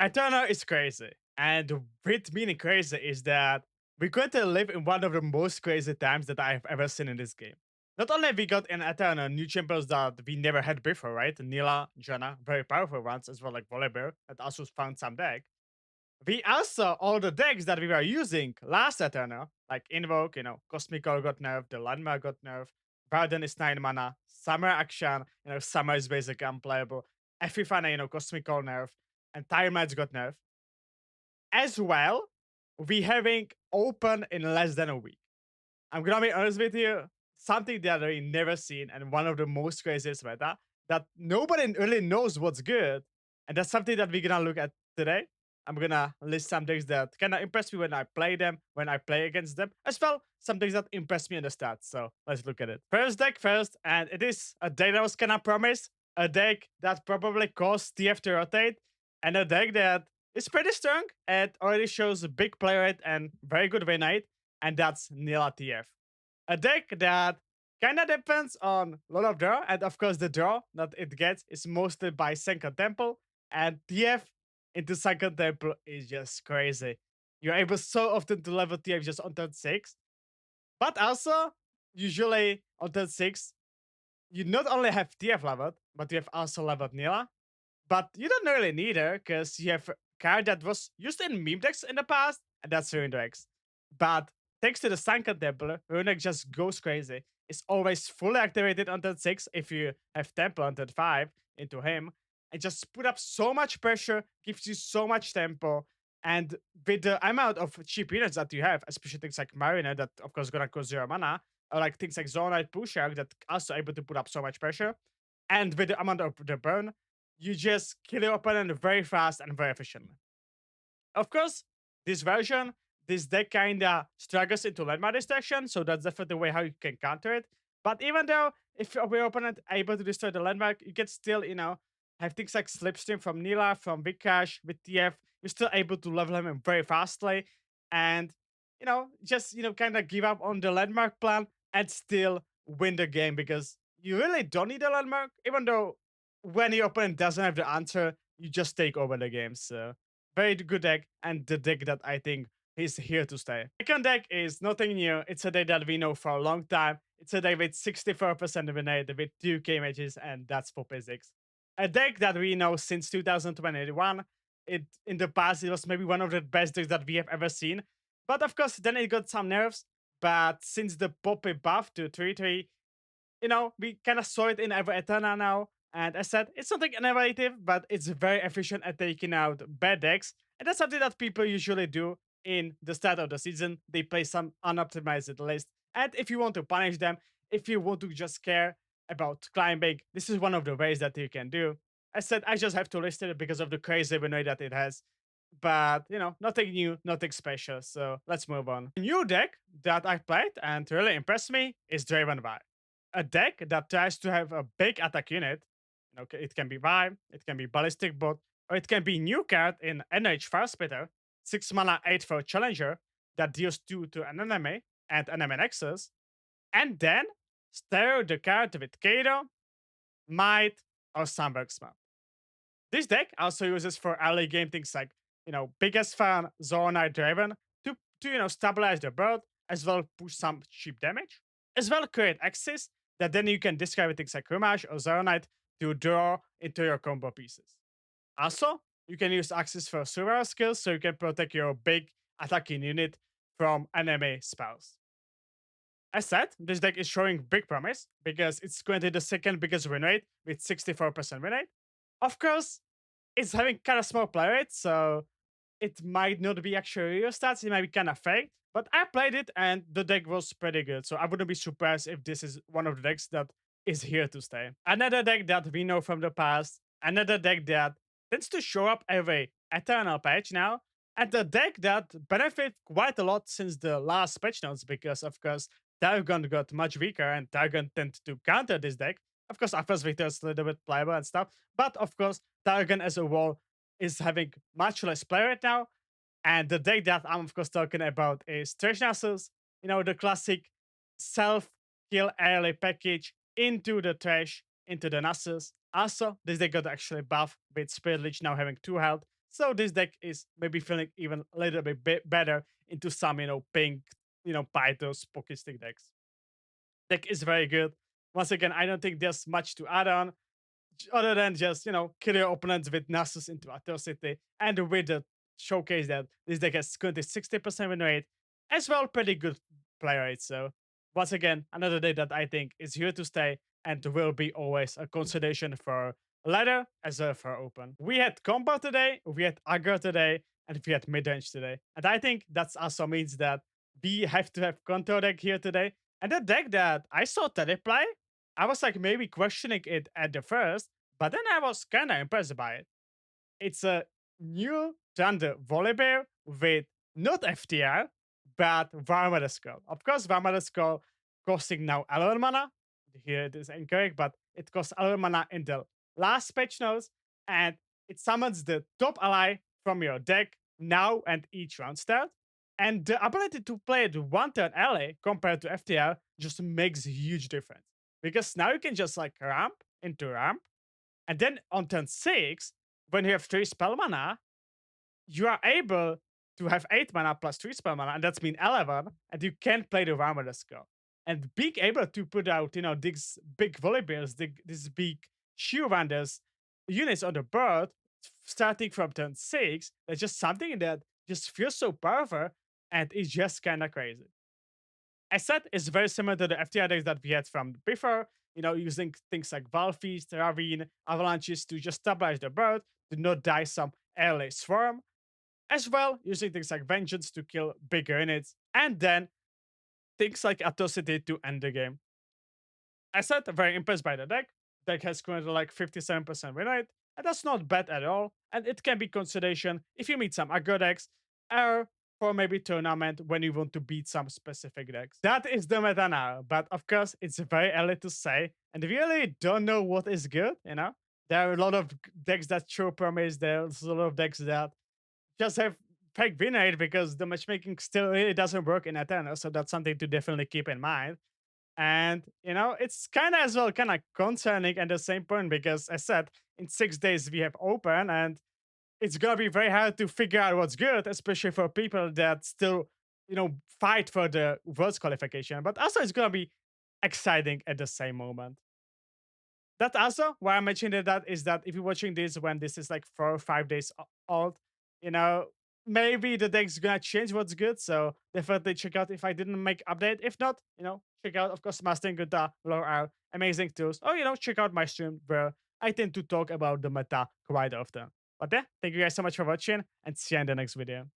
Eternal is crazy. And with meaning crazy is that we currently live in one of the most crazy times that I've ever seen in this game. Not only we got in Eternal new champions that we never had before, right? Nilah, Janna, very powerful ones, as well like Volibear, that also found some deck. We also, all the decks that we were using last Eternal, like Invoke, Cosmical got nerfed, the Landmark got nerfed, Burden is 9 mana, Summer Action, Summer is basically unplayable, Epifana, Cosmical nerfed, and Time Match got nerfed. As well, we having open in less than a week. I'm gonna be honest with you, something that I never seen and one of the most craziest meta that nobody really knows what's good. And that's something that we're gonna look at today. I'm gonna list some things that kinda impress me when I play them, when I play against them, as well some things that impress me in the stats. So let's look at it. First deck first, and it is a deck that was kinda promised, a deck that probably caused TF to rotate, and a deck that is pretty strong. It already shows a big play rate and very good win rate, and that's Nilah TF. A deck that kind of depends on a lot of draw, and of course the draw that it gets is mostly by Second Temple, and TF into Second Temple is just crazy. You're able so often to level TF just on turn 6, but also usually on turn 6 you not only have TF leveled, but you have also leveled Nilah. But you don't really need her because you have a card that was used in meme decks in the past, and that's Runeterra. But thanks to the Sunken Temple, Runeterra just goes crazy. It's always fully activated on turn 6 if you have Temple on turn 5 into him. And just put up so much pressure, gives you so much tempo. And with the amount of cheap units that you have, especially things like Mariner that of course gonna cost 0 mana, or like things like Zonite Pushark that also able to put up so much pressure. And with the amount of the burn, you just kill your opponent very fast and very efficiently. Of course, this version, this deck kinda struggles into landmark destruction, so that's definitely the way how you can counter it. But even though if your opponent able to destroy the landmark, you can still, have things like Slipstream from Nilah, from Vikash, with TF, you're still able to level him very fastly. And, just, kind of give up on the landmark plan and still win the game because you really don't need a landmark, even though when your opponent doesn't have the answer, you just take over the game. So very good deck, and the deck that I think is here to stay. Second deck is nothing new. It's a deck that we know for a long time. It's a deck with 64% win rate with 2k matches, and that's for physics. A deck that we know since 2021. In the past, it was maybe one of the best decks that we have ever seen. But of course, then it got some nerfs. But since the Poppy buff to 3/3, we kind of saw it in Ever Eterna now. And as said, it's something innovative, but it's very efficient at taking out bad decks. And that's something that people usually do in the start of the season. They play some unoptimized list. And if you want to punish them, if you want to just care about climbing, this is one of the ways that you can do. I said I just have to list it because of the crazy win rate that it has. But, nothing new, nothing special. So let's move on. A new deck that I played and really impressed me is Draven Vi, a deck that tries to have a big attack unit. It can be Vibe, it can be Ballistic Bot, or it can be new card in NH Fire Splitter, 6 mana 8 for Challenger that deals 2 to an enemy and enemy nexus, and then stir the card with Kato, Might, or Sunburg Smell. This deck also uses for early game things like, biggest fan, Zonite Draven to stabilize the bird, as well push some cheap damage, as well create access that then you can discard with things like Rumage or Zonite to draw into your combo pieces. Also, you can use access for survival skills so you can protect your big attacking unit from enemy spells. As said, this deck is showing big promise because it's currently the second biggest win rate with 64% win rate. Of course, it's having kind of small play rate, so it might not be actually real stats, it might be kind of fake. But I played it and the deck was pretty good, so I wouldn't be surprised if this is one of the decks that is here to stay. Another deck that we know from the past, another deck that tends to show up every Eternal patch now, and a deck that benefit quite a lot since the last patch notes because, of course, Targon got much weaker and Targon tend to counter this deck. Of course, Afra's Victor is a little bit playable and stuff, but of course, Targon as a whole is having much less play right now. And the deck that I'm, of course, talking about is Thresh Nasus, the classic self-kill early package into the Thresh, into the Nasus. Also, this deck got actually buff with Spirit Lich now having 2 health, So this deck is maybe feeling even a little bit better into some, pink, Python spooky stick decks. Deck is very good. Once again, I don't think there's much to add on other than just, kill your opponents with Nasus into Atrocity and with the showcase that this deck has currently 60% win rate, as well pretty good play rate. So once again, another deck that I think is here to stay and will be always a consideration for ladder as well for open. We had combo today, we had aggro today, and we had mid-range today. And I think that also means that we have to have control deck here today. And the deck that I saw today play, I was like maybe questioning it at the first, but then I was kind of impressed by it. It's a new Trundle Volibear with not FTR, but Varmada Skull. Of course, Varmada Skull costing now 11 mana. Here it is incorrect, but it costs 11 mana in the last patch notes, and it summons the top ally from your deck now and each round start. And the ability to play it one turn ally compared to FTR just makes a huge difference. Because now you can just like ramp into ramp, and then on turn 6, when you have 3 spell mana, you are able to have 8 mana plus 3 spell mana, and that's mean 11, and you can play the Varmada Skull. And being able to put out, these big Volibears, these big Shieldwanders units on the board, starting from turn 6, that's just something that just feels so powerful, and it's just kind of crazy. As said, it's very similar to the FTR decks that we had from before, using things like Valfeast, Ravine, Avalanches to just stabilize the board, to not die some early Swarm, as well using things like Vengeance to kill bigger units, and then things like Atrocity to end the game. As said, very impressed by the deck. Deck has currently like 57% win rate, and that's not bad at all, and it can be consideration if you meet some aggro decks, or for maybe tournament when you want to beat some specific decks. That is the meta now, but of course it's very early to say, and we really don't know what is good, There are a lot of decks that show promise, there's a lot of decks that just have fake win rate because the matchmaking still really doesn't work in Eternal, so that's something to definitely keep in mind. And it's kind of as well kind of concerning at the same point because as said, in 6 days we have open, and it's gonna be very hard to figure out what's good, especially for people that still, fight for the Worlds qualification. But also it's gonna be exciting at the same moment. That's also why I mentioned that is that if you're watching this when this is like 4 or 5 days old, you know, maybe the deck's gonna change what's good. So definitely check out if I didn't make update. If not, check out of course Mastering Guitar, Lore are amazing tools. Or check out my stream where I tend to talk about the meta quite often. But yeah, thank you guys so much for watching and see you in the next video.